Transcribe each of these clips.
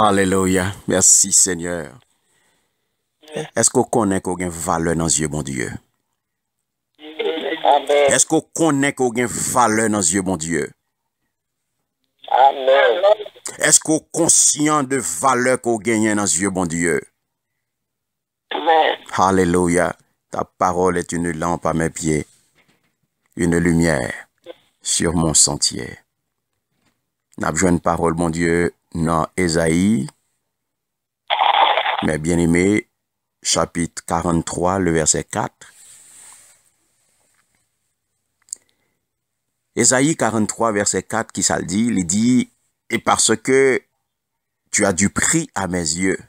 Alléluia. Merci Seigneur. Est-ce qu'on connaît qu'on a une valeur dans les yeux, bon Dieu? Amen. Est-ce qu'on connaît qu'on a une valeur dans les yeux, bon Dieu? Amen. Est-ce qu'on est conscient de valeur qu'on gagne dans les yeux, bon Dieu? Amen. Alléluia. Ta parole est une lampe à mes pieds, une lumière sur mon sentier. N'a besoin de parole, mon Dieu, dans Ésaïe, mes bien-aimés, chapitre 43, le verset 4. Ésaïe 43, verset 4, qui ça le dit? Il dit, et parce que tu as du prix à mes yeux,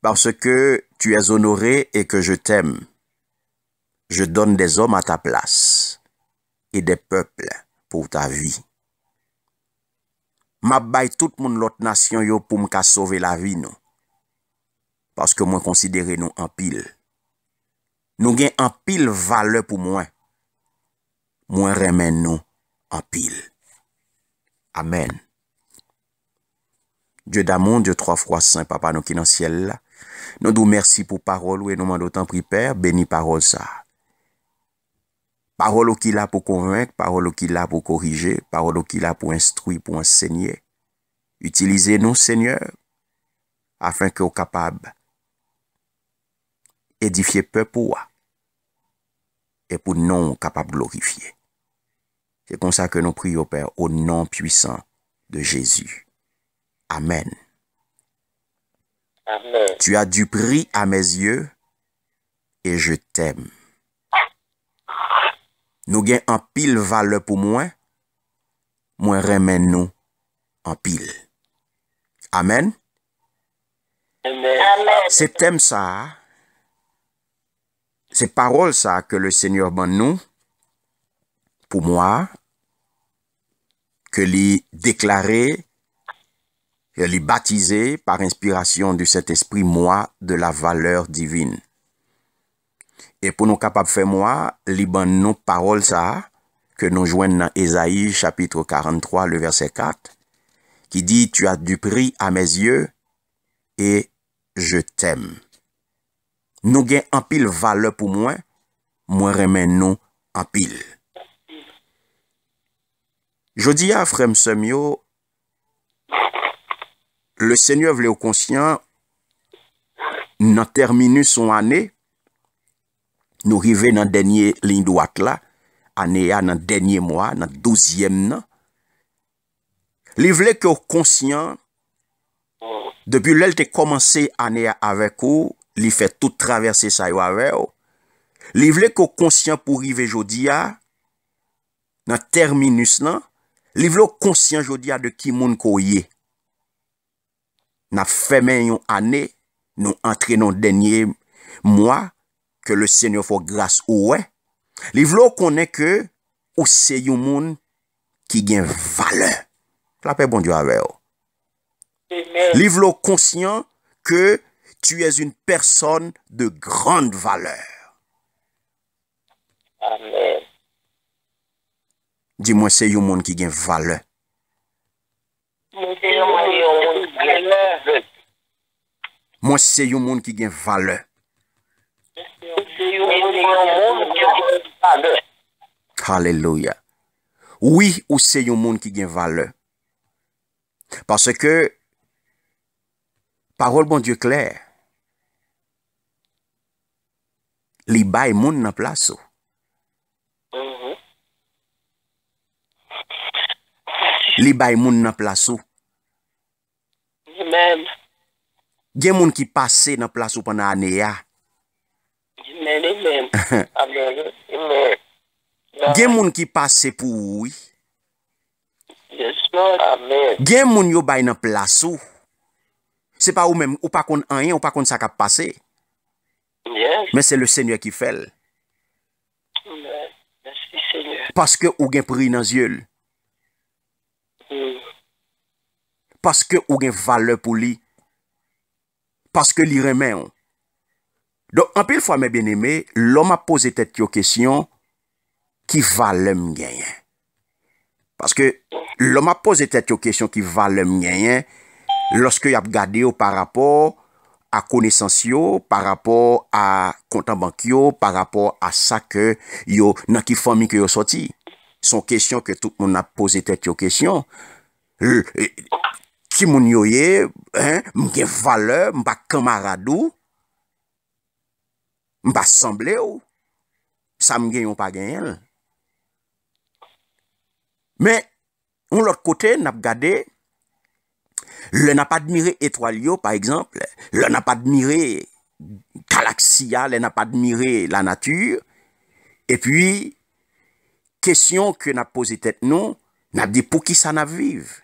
parce que tu es honoré et que je t'aime, je donne des hommes à ta place et des peuples pour ta vie. M'a bay tout moun l'autre nation yo pour m'ka sauver la vie nous. Parce que moi considère nous en pile. Nous gen en pile valeur pour moi. Moi remen nous en pile. Amen. Dieu d'amour, Dieu trois fois saint, Papa nous qui dans le ciel là. Nous nous merci pour parole et nous demandons autant pri Père, béni parole ça. Parole qui là pour convaincre, parole qui là pour corriger, parole qui là pour instruire, pour enseigner. Utilisez-nous, Seigneur, afin que vous soyez capables d'édifier peuple et pour nous capables de glorifier. C'est comme ça que nous prions, Père, au nom puissant de Jésus. Amen. Amen. Tu as du prix à mes yeux et je t'aime. Nous gagnons en pile valeur pour moi remène nous en pile. Amen. Amen. C'est thème ça, c'est parole ça que le Seigneur donne nous pour moi, que lui déclaré, que lui baptisé par inspiration du Saint-Esprit, moi, de la valeur divine. Et pour nous capables de faire moi, lui donne nous parole ça, que nous joignons dans Ésaïe chapitre 43, le verset 4, qui dit, tu as du prix à mes yeux et je t'aime. Nous gagnons en pile valeur pour moi remène nous en pile. Je dis à frère Semio, le Seigneur voulait au conscient, nous terminer son année, nous arrivons dans la dernière ligne droite là, année dans le dernier mois, dans le 12e an. Il voulait que conscient, depuis l'heure que commencé l'année avec vous, il fait tout traverser ça avec vous. Il voulait que conscient pour arriver aujourd'hui dans le terminus là, il voulait conscient aujourd'hui de qui moun koye. N'a fait une année, nous entrons dans le dernier mois que le Seigneur fait grâce ou il voulait connaître que ou c'est un monde qui gagne valeur. La paix bon Dieu avec vous. Il voulait conscient que tu es une personne de grande valeur. Amen. Dis-moi, c'est un monde qui gagne valeur. Moi, c'est un monde qui gagne valeur. Alléluia. Oui, ou c'est un monde qui gagne valeur. Parce que, parole bon Dieu clair, li bay moun nan place. Li bay moun nan place. Amen. Gen moun qui passe nan place pendant année ya. Amen. Amen. Amen. Amen. Gen moun qui passe pour oui. Yes, Lord. Amen. Gen moun yo bay nan place ou. C'est pas ou même ou pas kon rien ou pas kon ça qui passé. Yes. Mais c'est le Seigneur qui fait. Amen. Merci, Seigneur. Parce que ou gen prix dans yeux. Parce que ou gen valeur pour lui. Parce que li remet. Donc, en pile fois, mes bien-aimés, l'homme a posé tête aux questions qui valent me gagner. Parce que l'homme a posé tête aux questions qui valent me gagner. lorsque y a regardé par rapport à connaissance yo, par rapport à compte en banque yo, par rapport à ça que yo dans qui famille que yo sorti. Son question que tout le monde a posé tête yo question. Qui moun yo ye, m'gen valeur, m'pa camaradou, m'pa semblé ou, ça m'gen yon pas gen. Mais, on l'autre côté, n'a regardé, le n'a pas admiré étoile yo, par exemple, le n'a pas admiré galaxia, le n'a pas admiré la nature, et puis, question que n'a posé tête nous, n'a dit pour qui ça n'a vive.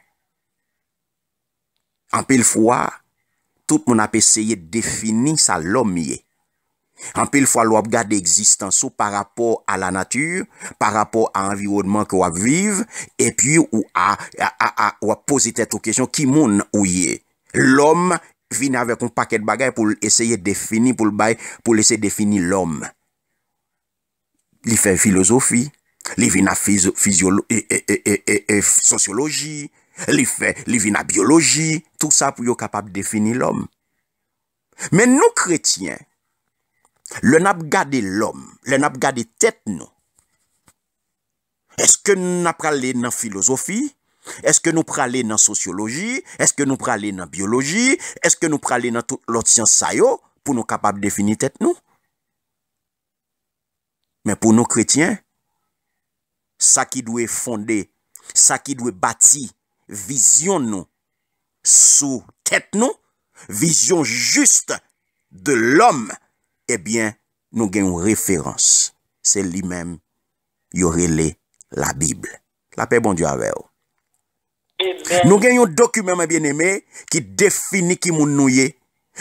En pile fois, tout le monde a essayé de définir ça l'homme yé. En pile fois, l'on regarde l'existence par rapport à la nature, par rapport à l'environnement que l'on vive, et puis ou à poser tête aux questions qui moun ou yé. L'homme vient avec un paquet de bagages pour essayer de définir, pour laisser définir l'homme. Il fait philosophie, il vient à sociologie, il vient à biologie, tout ça pour être capable de définir l'homme. Mais nous chrétiens, le n'a gardé l'homme, le n'a gardé tête nous. Est-ce que nous n'a parlé dans philosophie? Est-ce que nous parlons dans sociologie? Est-ce que nous parlons dans biologie? Est-ce que nous parlons dans toute l'autre science ça yo pour nous capables de définir tête nous? Mais pour nous chrétiens, ça qui doit fonder, ça qui doit bâtir vision nous sous tête nous, vision juste de l'homme, eh bien, nous avons une référence. C'est lui-même, il aurait la Bible. La paix, bon Dieu, avec vous. Nous avons un document, bien aimé, qui définit qui nous sommes.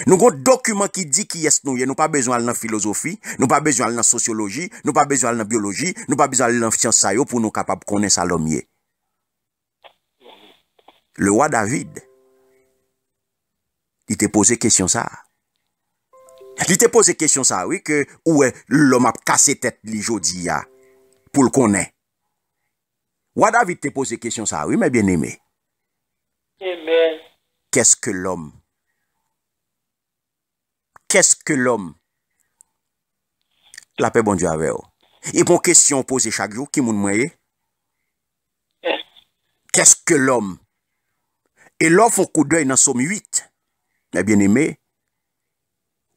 Nous avons un document qui dit qui est nous. Nous pas besoin de philosophie, nous pas besoin de sociologie, nous pas besoin de biologie, nous pas besoin de science pour nous capables de connaître ça l'homme. Le roi David, il t'a posé question ça. Il t'a posé question ça, oui, que où est l'homme a cassé tête li jodi ya pour le connaître. Roi David t'a posé question ça, oui, mais bien aimé. Amen. Qu'est-ce que l'homme? Qu'est-ce que l'homme? La paix, bon Dieu, avec vous. Et pour question posée chaque jour, qui moun moye? Qu'est-ce que l'homme? Et l'homme font coup d'œil dans Somme 8. Mais bien aimé,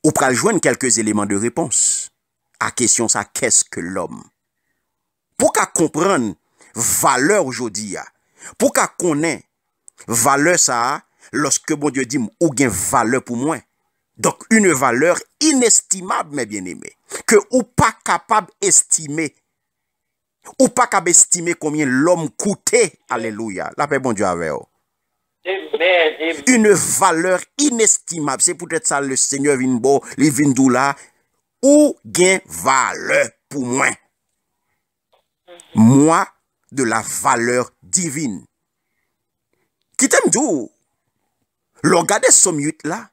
ou pral joindre quelques éléments de réponse à question ça, qu'est-ce que l'homme? Pour qu'à comprendre valeur aujourd'hui, pour qu'à connaître valeur ça, lorsque bon Dieu dit ou gen valeur pour moi. Donc une valeur inestimable, mes bien-aimés, que ou pas capable d'estimer, ou pas capable d'estimer combien l'homme coûtait. Alléluia. La paix, bon Dieu, avec vous. Amen. Une valeur inestimable. C'est peut-être ça le Seigneur Vinbo, les Vindoula, ou gain valeur pour moi. Moi, de la valeur divine. Qui t'aime d'où? Regardez Somme 8 là.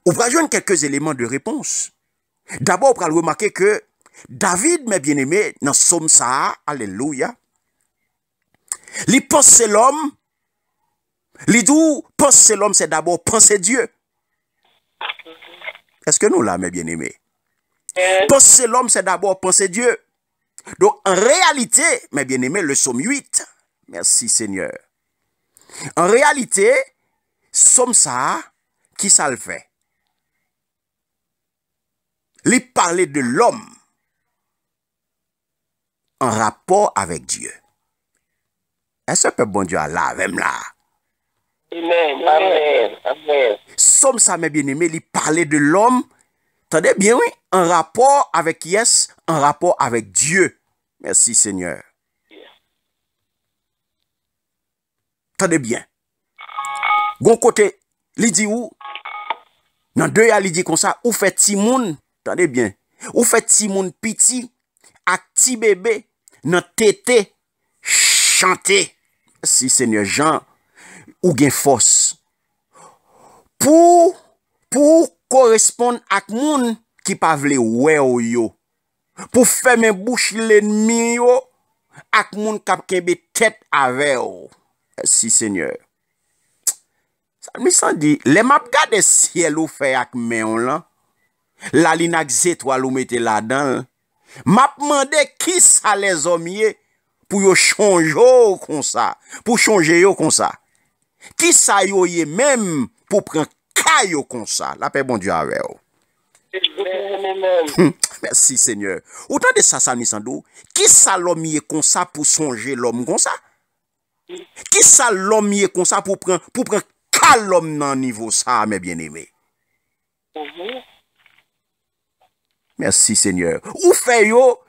On va joindre quelques éléments de réponse. D'abord, on va remarquer que David, mes bien-aimés, dans Somme ça, alléluia, il pense l'homme, il dit, penser l'homme, c'est d'abord penser Dieu. Est-ce que nous là, mes bien-aimés? Penser l'homme, c'est d'abord penser Dieu. Donc, en réalité, mes bien-aimés, le Somme 8, merci Seigneur. En réalité, Somme ça, qui ça le fait? Il parlait de l'homme en rapport avec Dieu. Est-ce que bon Dieu a là, même là? Amen. Amen. Amen. Somme ça, mes bien-aimés, il parlait de l'homme, attendez bien, oui, en rapport avec yes, en rapport avec Dieu. Merci Seigneur. Attendez bien. Gon côté, il dit où? Dans deux, il dit comme ça, ou fait timoun, attendez bien, ou fait timoun piti, ak ti bébé, nan tété, chanter. Si Seigneur Jean, ou gen force. Pour correspondre ak moun qui pa vle wè yo. Pour fermer bouche l'ennemi yo, ak moun kap kebe tête avec yo. Si Seigneur. Mi san di, le map gade ciel ou fait ak men lan, la li nak zétoile ou mette la dan, map mande qui ça les hommes yé pour yo changer comme ça, pour changer yo comme ça. Qui ça yo yé même pour prendre caillou comme ça. La paix bon Dieu avec vous. Merci Seigneur. Autant de ça, ça, Missandou. Qui ça l'homme y est comme ça pour songer l'homme comme ça? Qui ça l'homme y est comme ça pour prendre l'homme dans niveau ça, mes bien-aimés? Merci Seigneur. Ou fait yo,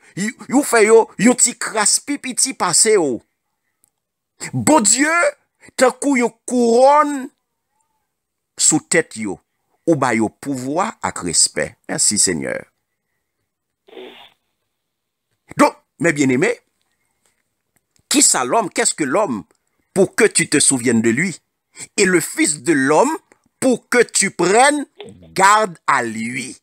yon ti crasse pipiti passé yo. Bon Dieu, tant kou yon couronne sous tête yo. Ou ba yo pouvoir ak respect. Merci Seigneur. Donc, mes bien-aimés, qui ça l'homme? Qu'est-ce que l'homme? Pour que tu te souviennes de lui. Et le Fils de l'homme, pour que tu prennes garde à lui.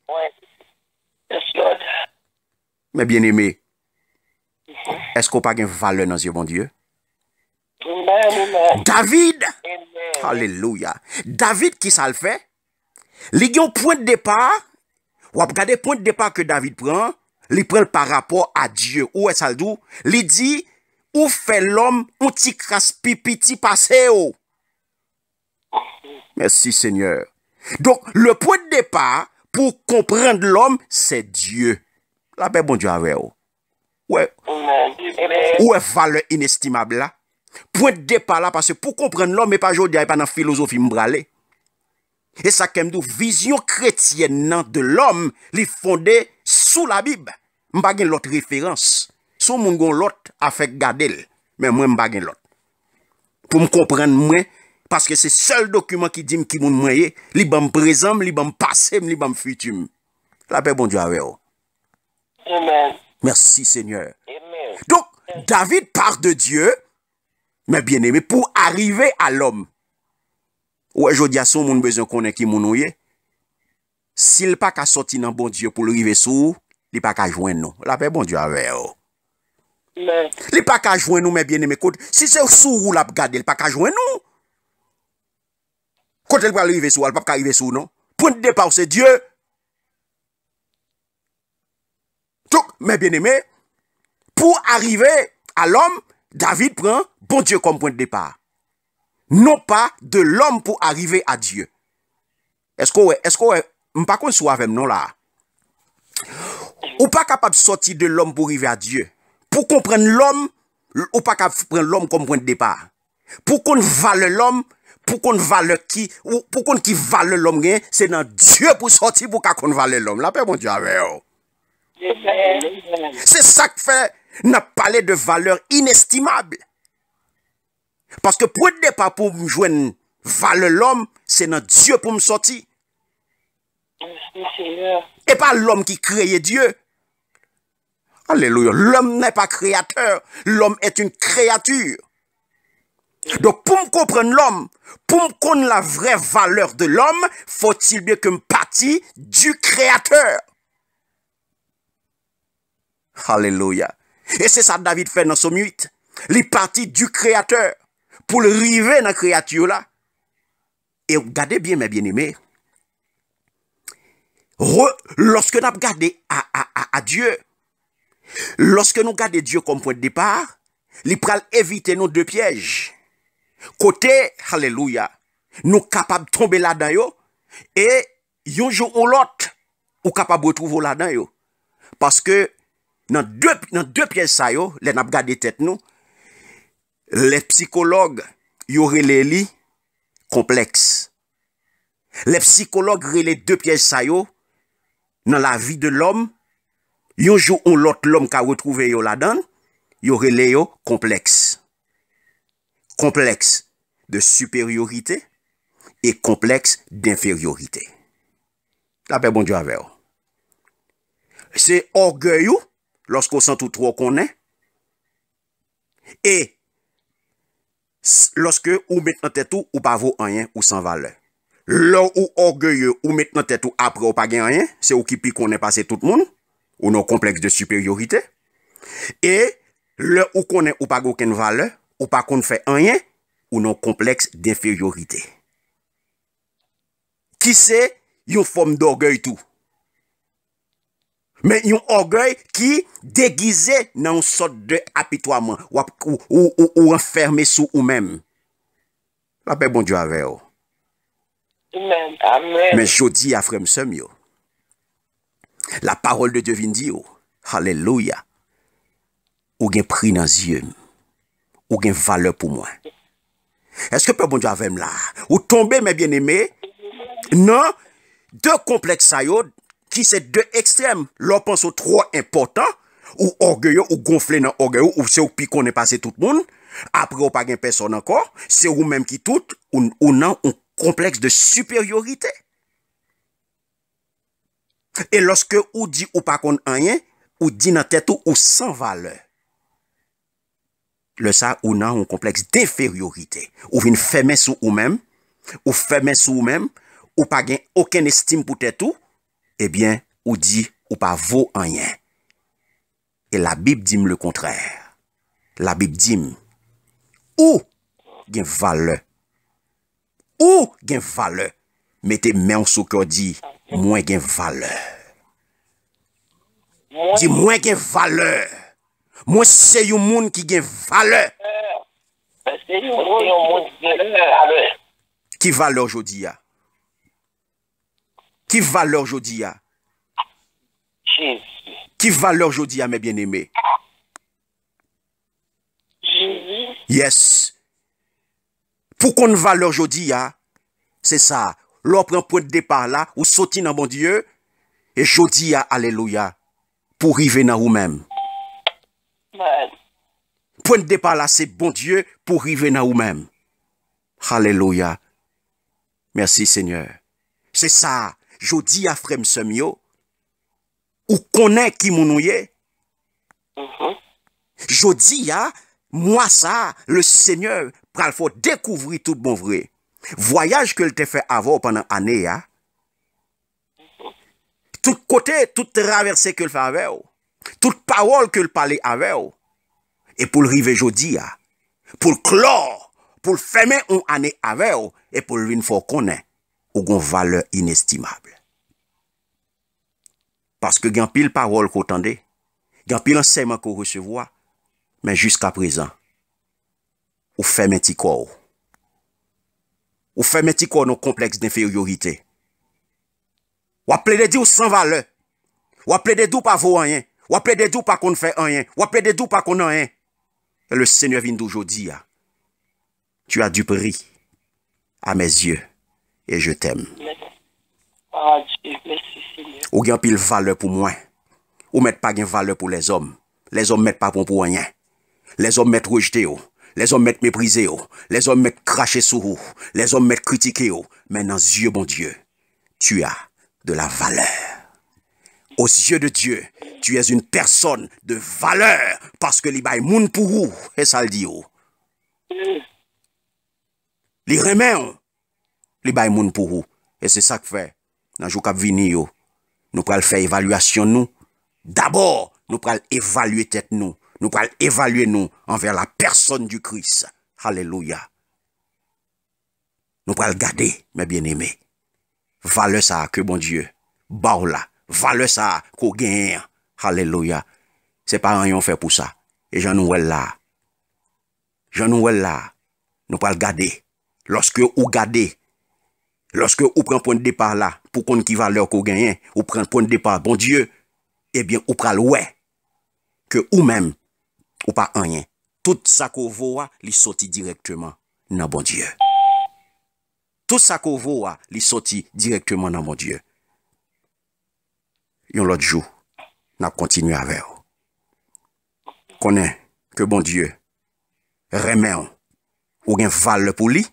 Mes bien-aimés, est-ce qu'on n'a pas une valeur dans Dieu, mon Dieu? David, alléluia. David, qui ça le fait? Il y a un point de départ. Ou regardez le point de départ que David prend. Il prend par rapport à Dieu. Où est-ce qu'il dit? Il dit, où fait l'homme un petit crasse pipiti passé? Merci Seigneur. Donc, le point de départ pour comprendre l'homme, c'est Dieu. La paix, bon Dieu, avec vous. Ouais. Où est valeur inestimable là? Point de départ là, parce que pour comprendre l'homme, et pas aujourd'hui, pas dans la philosophie m'bralé. Et ça, comme nous, vision chrétienne de l'homme, li fondée sous la Bible. M'pa gen l'autre référence. Sous moun gon l'autre a fait garder, mais moi m'pa gen l'autre. Pour me comprendre moi, parce que c'est seul document qui dit qui moun moyen, li bam présent, li bam passé, li bam futur. La paix bon Dieu avec vous. Amen. Merci Seigneur. Amen. Donc, David part de Dieu, mais bien aimé, pour arriver à l'homme. Ouais, je dis à son moun besoin connaître qui moun ouye. S'il pas qu'à sortir dans bon Dieu pour arriver sous, il pas qu'à joindre nous. La paix bon Dieu avec vous. Amen. Il pas qu'à joindre nous, mes bien-aimés. Si c'est sous ou la garder, il pas qu'à joindre nous. Quand elle va arriver sous, elle pas qu'à arriver sous, non? Point de départ, c'est Dieu. Donc, mes bien-aimés, pour arriver à l'homme, David prend bon Dieu comme point de départ. Non pas de l'homme pour arriver à Dieu. Est-ce que m'pas qu'on soit avec nous là? Ou pas capable de sortir de l'homme pour arriver à Dieu. Pour comprendre l'homme, ou pas capable de prendre l'homme comme point de départ. Pour qu'on valeur l'homme, pour qu'on valeur qui, ou pour qu'on qui valeur l'homme, c'est dans Dieu pour sortir pour qu'on valeur l'homme. La paix, mon Dieu, avec vous. C'est ça que fait, n'a parlé de valeur inestimable. Parce que pour le départ, pour me joindre valeur l'homme, c'est dans Dieu pour me sortir. Et pas l'homme qui crée Dieu. Alléluia. L'homme n'est pas créateur. L'homme est une créature. Donc, pour me comprendre l'homme, pour me connaître la vraie valeur de l'homme, faut-il bien que me partie du créateur. Alléluia. Et c'est ça que David fait dans Somme 8. Il partit du créateur pour le river dans la créature là. Et regardez bien, mes bien-aimés. Lorsque nous regardons à Dieu, lorsque nous regardons Dieu comme point de départ, il peut éviter nos deux pièges. Côté, alléluia, nous capables de tomber là-dedans, et yon jour ou l'autre, ou capable de retrouver là-dedans. Parce que dans deux pièges, ça yo, les n'a regardé tête nous, les psychologues, yo relé complexe. Les psychologues relé deux pièges, ça yo, dans la vie de l'homme, yon jour ou l'autre, l'homme qui a retrouvé yo là-dedans, yo relé yo complexe. Complexe de supériorité et complexe d'infériorité. La paix bon Dieu avec vous. C'est orgueil lorsqu'on sent tout trop qu'on est. Et lorsque ou met dans tête ou pas vaut rien ou sans valeur. Là ou orgueilleux ou met dans tête ou après ou pas gain rien, c'est ou qui pique qu'on est passé tout le monde ou non complexe de supériorité. Et là où qu'on est ou pas aucune valeur ou pas qu'on fait rien ou non complexe d'infériorité. qui c'est une forme d'orgueil tout. Mais un orgueil qui déguisé dans une sorte de apitoiement ou enfermé sous ou même. La paix bon Dieu avec vous. Amen. Amen. Mais je dis à frère yo, la parole de Dieu vient dire, alléluia, ou gen prix dans les yeux, ou gen valeur pour moi. Est-ce que Père bon Dieu avec moi là? Ou tomber mes bien-aimés? Non, deux complexes qui c'est deux extrêmes. L'on pense au trop important, ou orgueilleux, ou gonflé dans orgueilleux, ou c'est ou pi qu'on est passé tout le monde. Après, ou pas gen personne encore. C'est ou même qui tout, ou non, un complexe de supériorité. Et lorsque ou dit ou pas qu'on rien, ou dit dans tête ou sans valeur. Le ça ou non, un complexe d'infériorité. Ou vient fermer sous ou même, ou fermer sous ou même, ou pas gen aucune estime pour tête ou, eh bien, ou dit ou pas vaut rien. Et la Bible dit le contraire. La Bible dit ou gen valeur. Ou gen valeur. Mettez main sous cœur dit moins gen valeur. Dit moins gen valeur. Moi c'est un monde qui gen valeur. C'est un monde qui a valeur. Qui valeur aujourd'hui a? Qui valeur aujourd'hui a? Jésus. Qui valeur aujourd'hui a mes bien-aimés? Jésus. Yes. Pour qu'on valeur aujourd'hui a, c'est ça. L'on prend point de départ là, ou sorti dans mon Dieu, et jodi a, alléluia, pour arriver dans vous-même. Amen. Point de départ là, c'est bon Dieu pour arriver dans vous-même. Alléluia. Merci Seigneur. C'est ça. Jodi a frère m'semio, ou connaît qui mounouye. Jodi a, moi ça, le Seigneur, pral faut découvrir tout bon vrai. Voyage que te fait avoir pendant année, hein? Tout côté, toute traversée que le fait avec, toute parole que le parler avec, et pour le river jodi, pour le clore, pour le fermer une année avec, et pour le vin faut connaître, ou gon valeur inestimable. Parce que gan pile parole qu'on entendait, gan pile enseignement qu'on recevoir, mais jusqu'à présent, ou ferme petit corps. Ou ferme petit corps nos complexes d'infériorité. Ou appelez des dieux sans valeur. Ou appelez des doux pas vaut rien. Ou appelez des doux pas qu'on fait rien. Ou appelez des doux pas qu'on a rien. Et le Seigneur vient d'aujourd'hui. Tu as du prix à mes yeux et je t'aime. Ah, Dieu, merci Seigneur. Ou gen pile valeur pour moi. Ou mettre pas gen valeur pour les hommes. Les hommes mettent pas bon pour rien. Les hommes mettent rejeté. Les hommes mettent méprisé. Les hommes mettent craché sur vous. Les hommes mettent critiqué. Mais dans les yeux, bon Dieu, tu as de la valeur. Aux yeux de Dieu, tu es une personne de valeur parce que li bay moun pour vous. Et ça le dit. Li remet, li bay moun pour vous. Et c'est ça que fait. Dans le jour qui vient, nous pral faire évaluation nous. D'abord, nous pral évaluer tête nous. Nous pral évaluer nous envers la personne du Christ. Alléluia. Nous pral garder, mes bien-aimés. Valeur ça que bon Dieu. Baoula. Valeur ça qu'on gagne. Alléluia. C'est pas rien fait pour ça. Et j'en nous là. J'en nous là. Nous pral garder. Lorsque ou garder. Lorsque ou prend point de départ là, pour qu'on qui valeur qu'on gagne, ou prend point de départ, bon Dieu, eh bien, ou pral ouais, que ou même, ou pas rien. Tout ça qu'on voit, li sorti directement dans bon Dieu. Tout ça qu'on voit, li sorti directement dans bon Dieu. Yon l'autre jour, n'a continué avec vous. Connaît que bon Dieu, remet ou gen valeur pour lui,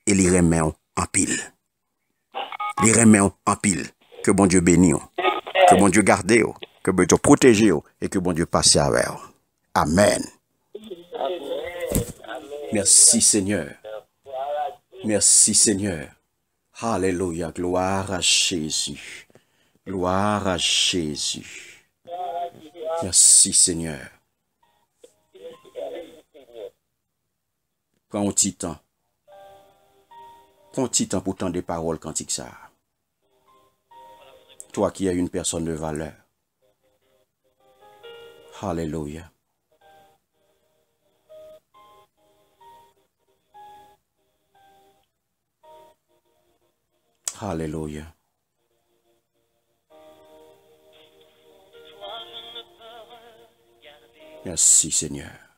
et li remet en pile. Les remet en pile. Que bon Dieu bénisse. Que bon Dieu garde. Que bon Dieu protège. Et que bon Dieu passe avec. Amen. Merci Seigneur. Merci Seigneur. Alléluia. Gloire à Jésus. Gloire à Jésus. Merci Seigneur. Prends un petit temps. Prends un petit temps pour tendre des paroles cantiques ça. Toi qui es une personne de valeur. Alléluia. Alléluia. Merci Seigneur.